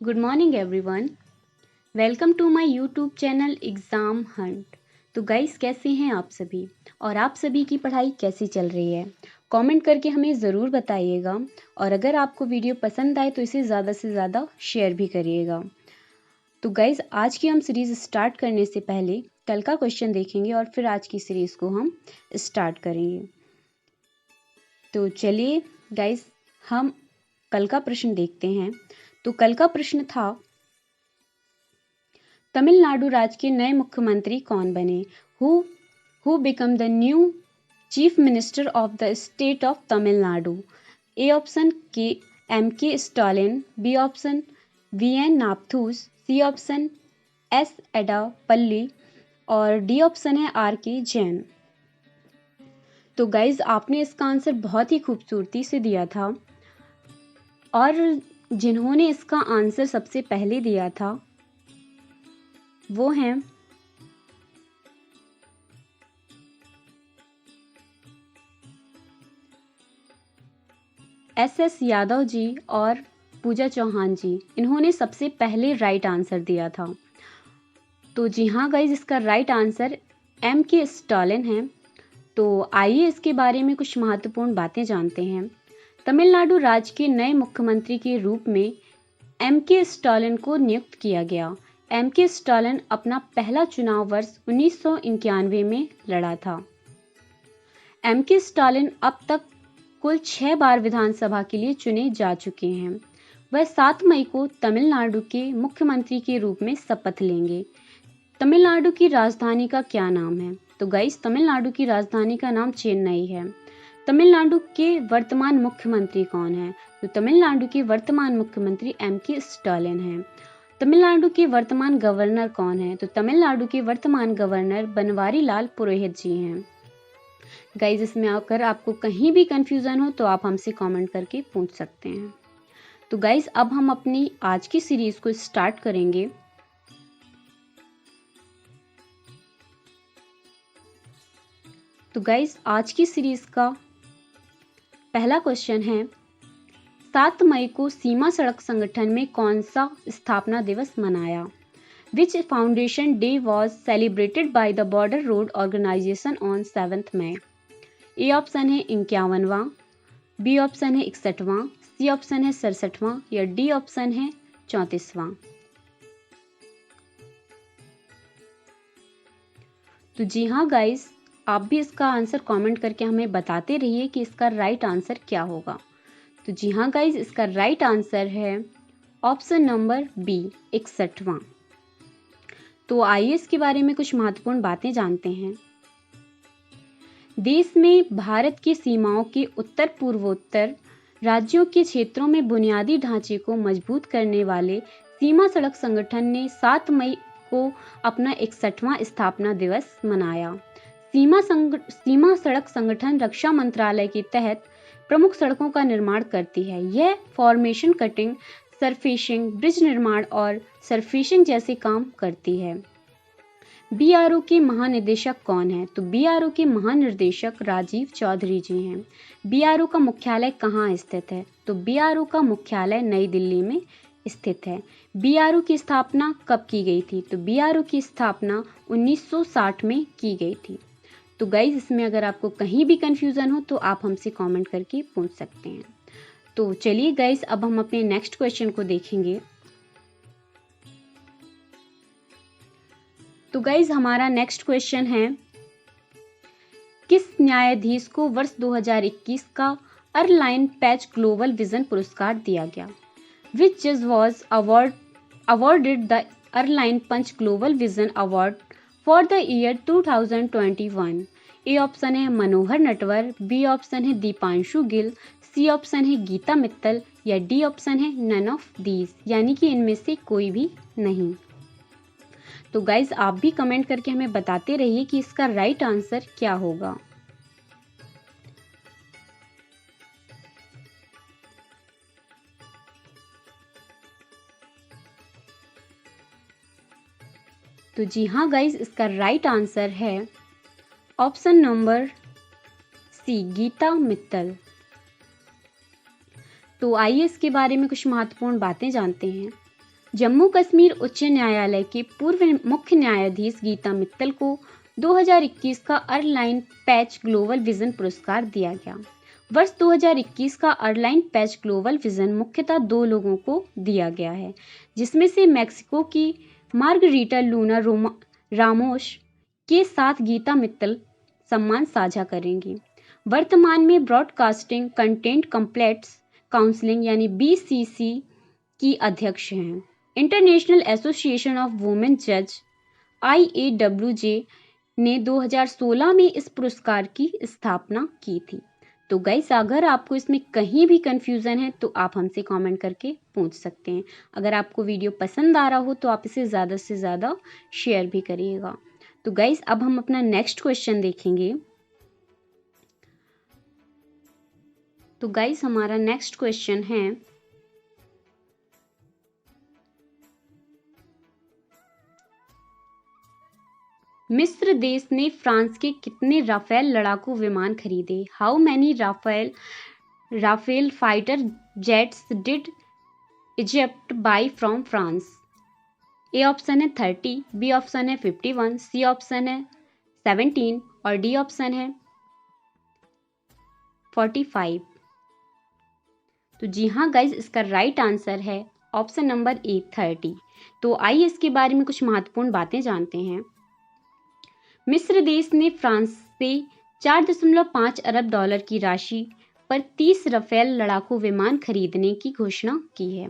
Good morning everyone. Welcome to my YouTube channel exam hunt. तो guys, कैसे हैं आप सभी और आप सभी की पढ़ाई कैसी चल रही है? कमेंट करके हमें ज़रूर बताइएगा और अगर आपको वीडियो पसंद आए तो इसे ज़्यादा से ज़्यादा शेयर भी करिएगा। तो गाइस, आज की हम सीरीज़ स्टार्ट करने से पहले कल का क्वेश्चन देखेंगे और फिर आज की सीरीज़ को हम स्टार्ट करेंगे। तो चलिए गाइस, हम कल का प्रश्न देखते हैं। तो कल का प्रश्न था, तमिलनाडु राज्य के नए मुख्यमंत्री कौन बने? Who become the new chief minister of the state of Tamil Nadu? A option के M.K. Stalin, B option VN नापथूस, सी ऑप्शन S एडापल्ली और डी ऑप्शन है RK जैन। तो गाइज, आपने इसका आंसर बहुत ही खूबसूरती से दिया था और जिन्होंने इसका आंसर सबसे पहले दिया था वो हैं SS यादव जी और पूजा चौहान जी। इन्होंने सबसे पहले राइट आंसर दिया था। तो जी हाँ गाइज, इसका राइट आंसर M.K. स्टालिन है। तो आइए इसके बारे में कुछ महत्वपूर्ण बातें जानते हैं। तमिलनाडु राज्य के नए मुख्यमंत्री के रूप में M.K. स्टालिन को नियुक्त किया गया। M.K. स्टालिन अपना पहला चुनाव वर्ष 1991 में लड़ा था। M.K. स्टालिन अब तक कुल 6 बार विधानसभा के लिए चुने जा चुके हैं। वह 7 मई को तमिलनाडु के मुख्यमंत्री के रूप में शपथ लेंगे। तमिलनाडु की राजधानी का क्या नाम है? तो गाइस, तमिलनाडु की राजधानी का नाम चेन्नई है। तमिलनाडु के वर्तमान मुख्यमंत्री कौन है? तो तमिलनाडु के वर्तमान मुख्यमंत्री M.K. स्टालिन हैं। तमिलनाडु के वर्तमान गवर्नर कौन है? तो तमिलनाडु के वर्तमान गवर्नर बनवारी लाल पुरोहित जी हैं। गाइज, इसमें अगर आपको कहीं भी कंफ्यूजन हो तो आप हमसे कमेंट करके पूछ सकते हैं। तो गाइज, अब हम अपनी आज की सीरीज को स्टार्ट करेंगे। तो गाइज, आज की सीरीज का पहला क्वेश्चन है, 7 मई को सीमा सड़क संगठन में कौन सा स्थापना दिवस मनाया? Which foundation day was celebrated by the border road organisation on 7 May? A option है 51वां, बी ऑप्शन है 61वां, सी ऑप्शन है 67वां या डी ऑप्शन है 34वां। तो जी हाँ गाइस, आप भी इसका आंसर कमेंट करके हमें बताते रहिए कि इसका राइट आंसर क्या होगा। तो जी हाँ गाइस, इसका राइट आंसर है ऑप्शन नंबर बी, 61वां। तो आइए इसके बारे में कुछ महत्वपूर्ण बातें जानते हैं। देश में भारत की सीमाओं के उत्तर पूर्वोत्तर राज्यों के क्षेत्रों में बुनियादी ढांचे को मजबूत करने वाले सीमा सड़क संगठन ने 7 मई को अपना 61वां स्थापना दिवस मनाया। सीमा सड़क संगठन रक्षा मंत्रालय के तहत प्रमुख सड़कों का निर्माण करती है। यह फॉर्मेशन कटिंग, सरफेसिंग, ब्रिज निर्माण और सरफेसिंग जैसे काम करती है। BRO के महानिदेशक कौन है? तो BRO के महानिदेशक राजीव चौधरी जी हैं। BRO का मुख्यालय कहाँ स्थित है? तो BRO का मुख्यालय नई दिल्ली में स्थित है। BRO की स्थापना कब की गई थी? तो BRO की स्थापना 1960 में की गई थी। तो गाइज, इसमें अगर आपको कहीं भी कंफ्यूजन हो तो आप हमसे कमेंट करके पूछ सकते हैं। तो चलिए गाइज, अब हम अपने नेक्स्ट क्वेश्चन को देखेंगे। तो गाइज, हमारा नेक्स्ट क्वेश्चन है, किस न्यायाधीश को वर्ष 2021 का अर्लाइन पैच ग्लोबल विजन पुरस्कार दिया गया? विच जज was awarded the Erline Punch Global Vision Award for the year 2021? A option है मनोहर नटवर, बी ऑप्शन है दीपांशु गिल, सी ऑप्शन है गीता मित्तल या डी ऑप्शन है नन ऑफ दीज, यानी कि इनमें से कोई भी नहीं। तो गाइज, आप भी कमेंट करके हमें बताते रहिए कि इसका राइट आंसर क्या होगा। तो जी हाँ गाइज, इसका राइट आंसर है option number C, Geeta Mittal. तो आइए इसके बारे में कुछ महत्वपूर्ण बातें जानते हैं। जम्मू कश्मीर उच्च न्यायालय के पूर्व मुख्य न्यायाधीश गीता मित्तल को 2021 का अर्लाइन पैच ग्लोबल विजन पुरस्कार दिया गया। वर्ष 2021 का अर्लाइन पैच ग्लोबल विजन मुख्यतः 2 लोगों को दिया गया है, जिसमें से मैक्सिको की मार्गरीटा लूना रामोस के साथ गीता मित्तल सम्मान साझा करेंगी। वर्तमान में ब्रॉडकास्टिंग कंटेंट कंप्लेंट्स काउंसिलिंग यानी BCC की अध्यक्ष हैं। इंटरनेशनल एसोसिएशन ऑफ वुमेन जज IAWJ ने 2016 में इस पुरस्कार की स्थापना की थी। तो गाइस, अगर आपको इसमें कहीं भी कंफ्यूजन है तो आप हमसे कमेंट करके पूछ सकते हैं। अगर आपको वीडियो पसंद आ रहा हो तो आप इसे ज़्यादा से ज़्यादा शेयर भी करिएगा। तो गाइस, अब हम अपना नेक्स्ट क्वेश्चन देखेंगे। तो गाइस, हमारा नेक्स्ट क्वेश्चन है, मिस्र देश ने फ्रांस के कितने राफेल लड़ाकू विमान खरीदे? How many Rafale fighter jets did Egypt buy from France? A option है 30, बी ऑप्शन है 51, सी ऑप्शन है 17 और डी ऑप्शन है 45। तो जी हाँ गाइज, इसका राइट आंसर है ऑप्शन नंबर ए 30। तो आइए इसके बारे में कुछ महत्वपूर्ण बातें जानते हैं। मिस्र देश ने फ्रांस से 4.5 अरब डॉलर की राशि पर 30 राफेल लड़ाकू विमान खरीदने की घोषणा की है।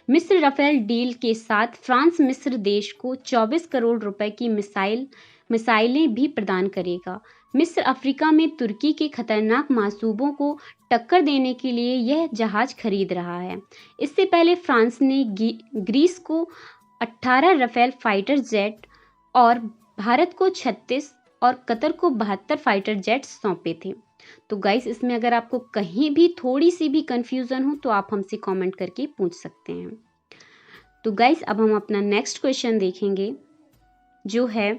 मिस्र राफेल डील के साथ फ्रांस मिस्र देश को 24 करोड़ रुपए की मिसाइलें भी प्रदान करेगा। मिस्र अफ्रीका में तुर्की के खतरनाक मंसूबों को टक्कर देने के लिए यह जहाज खरीद रहा है। इससे पहले फ्रांस ने ग्रीस को 18 राफेल फाइटर जेट और भारत को 36 और कतर को 72 फाइटर जेट्स सौंपे थे। तो गाइस, इसमें अगर आपको कहीं भी थोड़ी सी भी कंफ्यूजन हो तो आप हमसे कमेंट करके पूछ सकते हैं। तो गाइस, अब हम अपना नेक्स्ट क्वेश्चन देखेंगे, जो है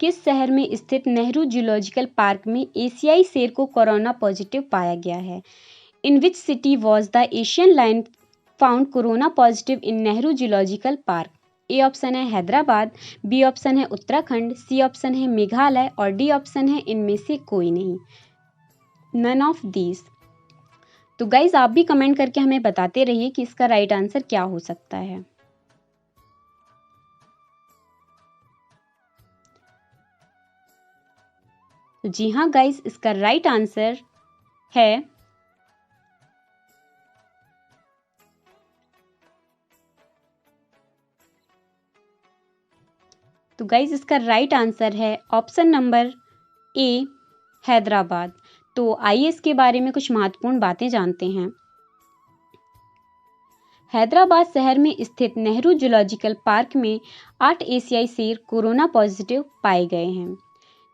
किस शहर में स्थित नेहरू जूलॉजिकल पार्क में एशियाई शेर को कोरोना पॉजिटिव पाया गया है? In which city was the Asian lion found corona positive in Nehru zoological park? A option है हैदराबाद, बी ऑप्शन है उत्तराखंड, सी ऑप्शन है मेघालय और डी ऑप्शन है इनमें से कोई नहीं, नन ऑफ दीज। तो गाइज, आप भी कमेंट करके हमें बताते रहिए कि इसका राइट आंसर क्या हो सकता है। तो जी हाँ गाइज, इसका राइट आंसर है तो गाइज, इसका राइट आंसर है ऑप्शन नंबर ए हैदराबाद। तो आइए इसके बारे में कुछ महत्वपूर्ण बातें जानते हैं। हैदराबाद शहर में स्थित नेहरू जूलॉजिकल पार्क में 8 एशियाई शेर कोरोना पॉजिटिव पाए गए हैं।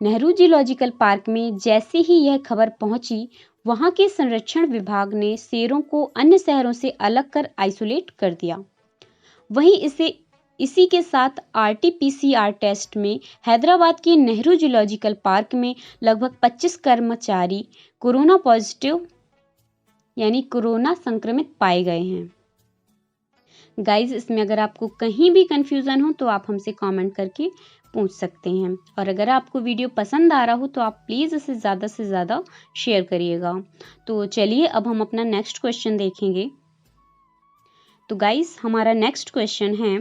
नेहरू जूलॉजिकल पार्क में जैसे ही यह खबर पहुंची, वहां के संरक्षण विभाग ने शेरों को अन्य शहरों से अलग कर आइसोलेट कर दिया। वहीं इसी के साथ RT-PCR टेस्ट में हैदराबाद के नेहरू जूलॉजिकल पार्क में लगभग 25 कर्मचारी कोरोना पॉजिटिव यानी कोरोना संक्रमित पाए गए हैं। गाइज, इसमें अगर आपको कहीं भी कंफ्यूजन हो तो आप हमसे कमेंट करके पूछ सकते हैं। और अगर आपको वीडियो पसंद आ रहा हो तो आप प्लीज़ इसे ज़्यादा से ज़्यादा शेयर करिएगा। तो चलिए, अब हम अपना नेक्स्ट क्वेश्चन देखेंगे। तो गाइज, हमारा नेक्स्ट क्वेश्चन है,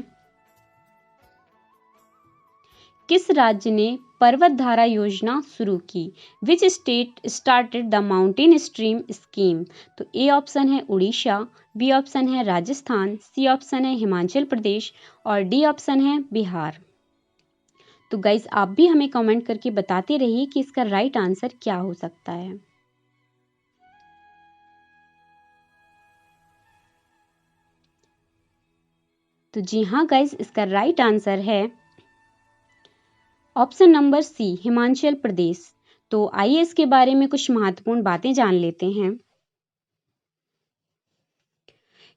किस राज्य ने पर्वतधारा योजना शुरू की? Which state started the mountain stream scheme? तो ए ऑप्शन है उड़ीसा, बी ऑप्शन है राजस्थान, सी ऑप्शन है हिमाचल प्रदेश और डी ऑप्शन है बिहार। तो गाइज, आप भी हमें कमेंट करके बताते रहिए कि इसका राइट आंसर क्या हो सकता है। तो जी हाँ गाइज, इसका राइट आंसर है ऑप्शन नंबर सी हिमाचल प्रदेश। तो आइए इसके बारे में कुछ महत्वपूर्ण बातें जान लेते हैं।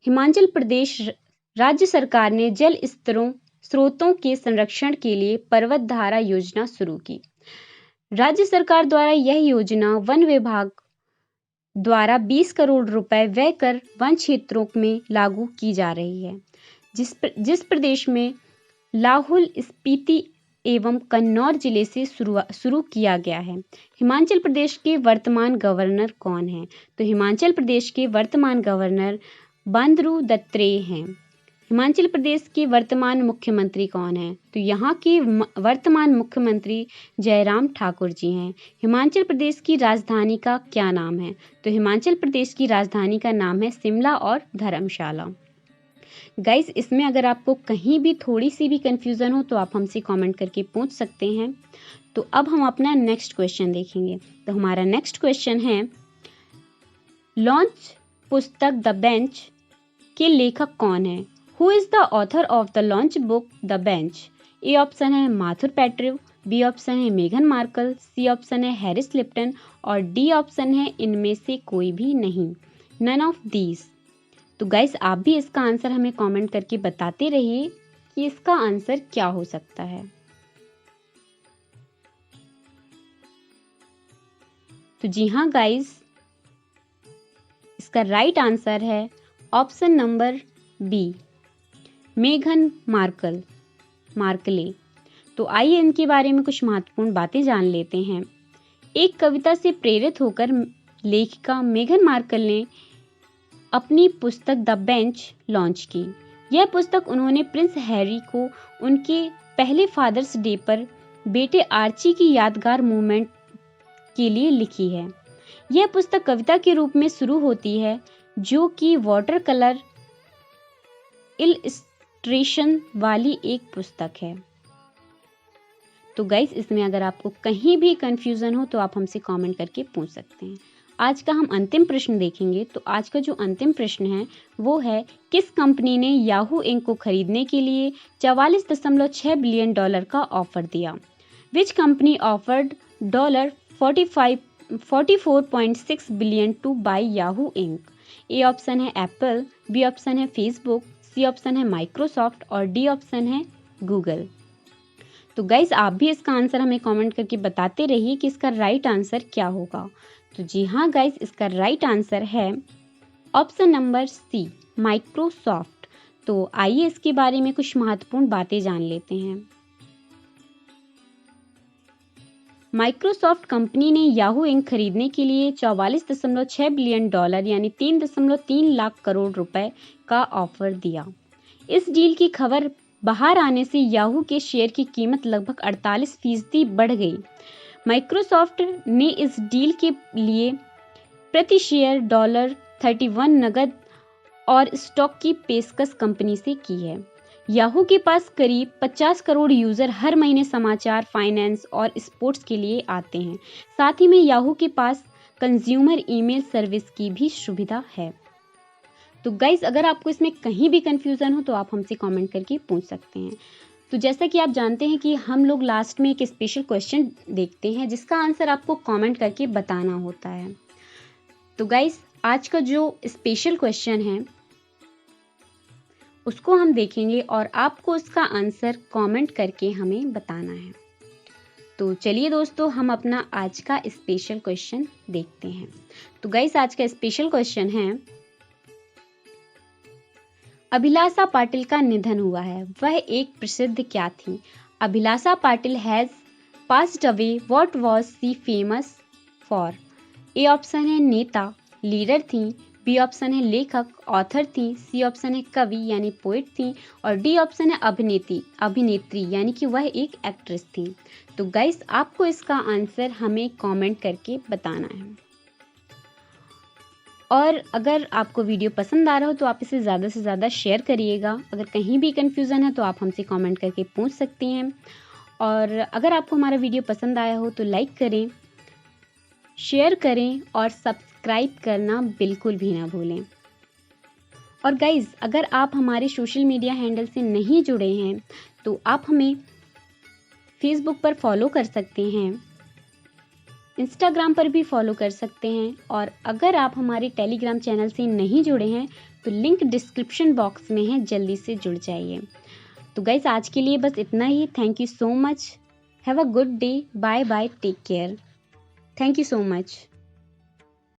हिमाचल प्रदेश राज्य सरकार ने जल स्रोतों के संरक्षण के लिए पर्वतधारा योजना शुरू की। राज्य सरकार द्वारा यह योजना वन विभाग द्वारा 20 करोड़ रुपए व्यय कर वन क्षेत्रों में लागू की जा रही है, जिस प्रदेश में लाहौल स्पीति एवं कन्नौज जिले से शुरू किया गया है। हिमाचल प्रदेश के वर्तमान गवर्नर कौन हैं? तो हिमाचल प्रदेश के वर्तमान गवर्नर बंडारू दत्तात्रेय हैं। हिमाचल प्रदेश के वर्तमान मुख्यमंत्री कौन हैं? तो यहाँ के वर्तमान मुख्यमंत्री जयराम ठाकुर जी हैं। हिमाचल प्रदेश की राजधानी का क्या नाम है? तो हिमाचल प्रदेश की राजधानी का नाम है शिमला और धर्मशाला। गाइस, इसमें अगर आपको कहीं भी थोड़ी सी भी कंफ्यूजन हो तो आप हमसे कमेंट करके पूछ सकते हैं। तो अब हम अपना नेक्स्ट क्वेश्चन देखेंगे। तो हमारा नेक्स्ट क्वेश्चन है, लॉन्च पुस्तक द बेंच के लेखक कौन है? Who is the author of the launch book the bench? A option है माथुर पेट्रू, बी ऑप्शन है मेघन मार्कल, सी ऑप्शन है हैरिस लिप्टन और डी ऑप्शन है इनमें से कोई भी नहीं, नन ऑफ दीज। तो गाइस, आप भी इसका आंसर हमें कमेंट करके बताते रहिए कि इसका आंसर क्या हो सकता है। तो जी हाँ गाइस, इसका राइट आंसर है ऑप्शन नंबर बी, मेघन मार्कले। तो आइए इनके बारे में कुछ महत्वपूर्ण बातें जान लेते हैं। एक कविता से प्रेरित होकर लेखिका मेघन मार्कल ने अपनी पुस्तक द बेंच लॉन्च की। यह पुस्तक उन्होंने प्रिंस हैरी को उनके पहले फादर्स डे पर बेटे आर्ची की यादगार मूवमेंट के लिए लिखी है। यह पुस्तक कविता के रूप में शुरू होती है, जो कि वाटर कलर इलस्ट्रेशन वाली एक पुस्तक है। तो गाइस, इसमें अगर आपको कहीं भी कंफ्यूजन हो तो आप हमसे कमेंट करके पूछ सकते हैं। आज का हम अंतिम प्रश्न देखेंगे। तो आज का जो अंतिम प्रश्न है वो है, किस कंपनी ने याहू इंक को खरीदने के लिए 44.6 बिलियन डॉलर का ऑफर दिया? Which company offered $44.6 billion to buy Yahoo Inc? A option है एप्पल, बी ऑप्शन है फेसबुक, सी ऑप्शन है माइक्रोसॉफ्ट और डी ऑप्शन है गूगल। तो गाइज, आप भी इसका आंसर हमें कमेंट करके बताते रहिए कि इसका राइट आंसर क्या होगा। तो जी हाँ गाइज, इसका राइट आंसर है ऑप्शन नंबर सी, माइक्रोसॉफ्ट। तो आइए इसके बारे में कुछ महत्वपूर्ण बातें जान लेते हैं। माइक्रोसॉफ्ट कंपनी ने याहू इंक खरीदने के लिए 44.6 बिलियन डॉलर यानी 3.3 लाख करोड़ रुपए का ऑफर दिया। इस डील की खबर बाहर आने से याहू के शेयर की कीमत लगभग 48% बढ़ गई। माइक्रोसॉफ्ट ने इस डील के लिए प्रति शेयर $31 नगद और स्टॉक की पेशकश कंपनी से की है। याहू के पास करीब 50 करोड़ यूजर हर महीने समाचार, फाइनेंस और स्पोर्ट्स के लिए आते हैं। साथ ही में याहू के पास कंज्यूमर ईमेल सर्विस की भी सुविधा है। तो गाइज, अगर आपको इसमें कहीं भी कंफ्यूजन हो तो आप हमसे कमेंट करके पूछ सकते हैं। तो जैसा कि आप जानते हैं कि हम लोग लास्ट में एक स्पेशल क्वेश्चन देखते हैं जिसका आंसर आपको कमेंट करके बताना होता है। तो गाइज, आज का जो स्पेशल क्वेश्चन है उसको हम देखेंगे और आपको उसका आंसर कमेंट करके हमें बताना है। तो चलिए दोस्तों, हम अपना आज का स्पेशल क्वेश्चन देखते हैं। तो गाइज, आज का स्पेशल क्वेश्चन है, अभिलाषा पाटिल का निधन हुआ है, वह एक प्रसिद्ध क्या थी? Abhilasha Patil has passed away, what was she famous for? A option है नेता, लीडर थी, बी ऑप्शन है लेखक, ऑथर थी, सी ऑप्शन है कवि यानी पोएट थी और डी ऑप्शन है अभिनेत्री यानी कि वह एक एक्ट्रेस थी। तो गाइस, आपको इसका आंसर हमें कमेंट करके बताना है। और अगर आपको वीडियो पसंद आ रहा हो तो आप इसे ज़्यादा से ज़्यादा शेयर करिएगा। अगर कहीं भी कन्फ्यूज़न है तो आप हमसे कमेंट करके पूछ सकती हैं। और अगर आपको हमारा वीडियो पसंद आया हो तो लाइक करें, शेयर करें और सब्सक्राइब करना बिल्कुल भी ना भूलें। और गाइज़, अगर आप हमारे सोशल मीडिया हैंडल से नहीं जुड़े हैं तो आप हमें फेसबुक पर फॉलो कर सकते हैं, इंस्टाग्राम पर भी फॉलो कर सकते हैं और अगर आप हमारे टेलीग्राम चैनल से नहीं जुड़े हैं तो लिंक डिस्क्रिप्शन बॉक्स में है, जल्दी से जुड़ जाइए। तो गाइस, आज के लिए बस इतना ही। Thank you so much. Have a good day. Bye bye. Take care. Thank you so much.